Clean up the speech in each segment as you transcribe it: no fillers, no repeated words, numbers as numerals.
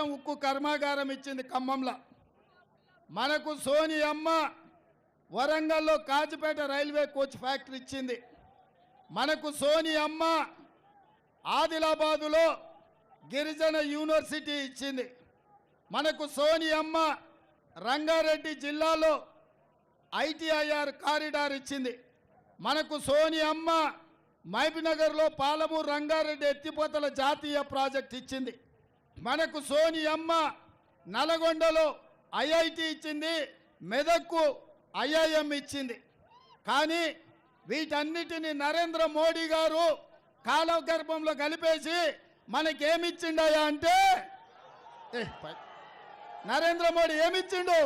పోలవరం ఉక్కు కర్మాగారం ఇచ్చింది ఖమ్మంలో. మనకు సోనియమ్మ వరంగల్లో కాజిపేట రైల్వే కోచ్ ఫ్యాక్టరీ ఇచ్చింది. మనకు సోనియమ్మ ఆదిలాబాదులో గిరిజన యూనివర్సిటీ ఇచ్చింది. మనకు సోనియమ్మ రంగారెడ్డి జిల్లాలో ఐటీఐఆర్ కారిడార్ ఇచ్చింది. మనకు సోనియమ్మ మహబూబ్నగర్లో పాలమూరు రంగారెడ్డి ఎత్తిపోతల జాతీయ ప్రాజెక్ట్ ఇచ్చింది. మనకు సోనియమ్మ నల్గొండలో ఐఐటి ఇచ్చింది, మెదక్కు ఐఐఎం ఇచ్చింది. కానీ వీటన్నిటిని నరేంద్ర మోడీ గారు కాలగర్భంలో కలిపేసి మనకేమిచ్చిండయా అంటే నరేంద్ర మోడీ ఏమిచ్చిండు?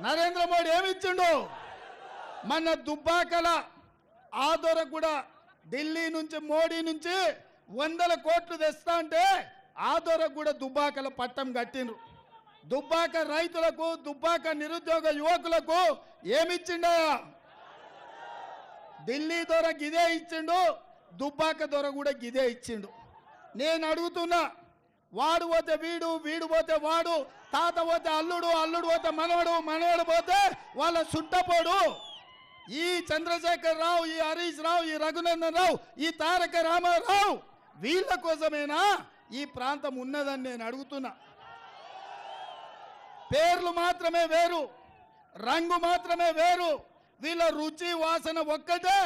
నరేంద్ర మోడీ ఏమిచ్చిండు? మన దుబ్బాకల ఆదోర కూడా ఢిల్లీ నుంచి మోడీ నుంచి 100 కోట్లు తెస్తా అంటే ఆదోర కూడా దుబ్బాకల పట్టం కట్టిండ్రు. దుబ్బాక రైతులకు, దుబ్బాక నిరుద్యోగ యువకులకు ఏమిచ్చిండయా? ఢిల్లీ దొర గిదే ఇచ్చిండు, దుబ్బాక దొర కూడా గిదే ఇచ్చిండు. నేను అడుగుతున్నా, వాడు పోతే వీడు, వీడు పోతే వాడు, తాత పోతే అల్లుడు, అల్లుడు పోతే మనవడు, మనవడు పోతే వాళ్ళ సుట్టపోడు. ఈ చంద్రశేఖర్ రావు, ఈ హరీష్ రావు, ఈ రఘునందన్ రావు, ఈ తారక రామారావు వీళ్ళ కోసమేనా ఈ ప్రాంతం ఉన్నదని నేను అడుగుతున్నా. పేర్లు మాత్రమే వేరు, రంగు మాత్రమే వేరు, వీళ్ళ రుచి వాసన ఒక్కటే,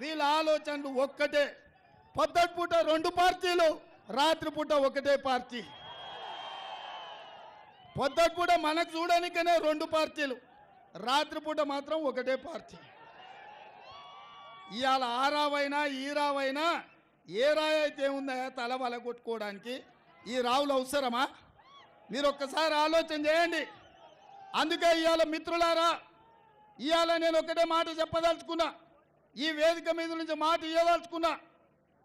వీళ్ళ ఆలోచనలు ఒక్కటే. పొద్దుపూట 2 పార్టీలు, రాత్రిపూట ఒకటే పార్టీ. పొద్దుపూట మనకు చూడడానికనే 2 పార్టీలు, రాత్రిపూట మాత్రం ఒకటే పార్టీ. ఇవాళ ఆ రావైనా ఈ రావైనా ఏ రాయి అయితే ఉందా తల వలగొట్టుకోవడానికి? ఈ రావులు అవసరమా? మీరు ఒక్కసారి ఆలోచన చేయండి. అందుకే ఇవాళ మిత్రులారా, ఇవాళ నేను ఒకటే మాట చెప్పదలుచుకున్నా, ఈ వేదిక మీద నుంచి మాట ఇవ్వదలుచుకున్నా.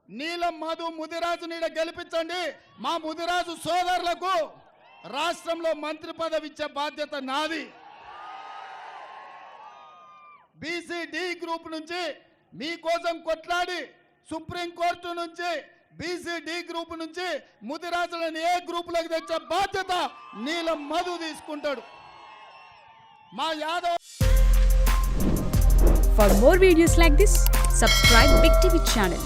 నీలం మధు ముదిరాజు నీడ గెలిపించండి. మా ముదిరాజు సోదరులకు రాష్ట్రంలో మంత్రి పదవి ఇచ్చే బాధ్యత నాది. బీసీ డి గ్రూప్ నుంచి మీకోసం కొట్లాడి సుప్రీంకోర్టు నుంచి బీసీ డి గ్రూప్ నుంచి ముదిరాజులను ఏ గ్రూపులకు తెచ్చే బాధ్యత నీలం మధు తీసుకుంటాడు. మా Yadav. For more videos like this, subscribe Big TV channel.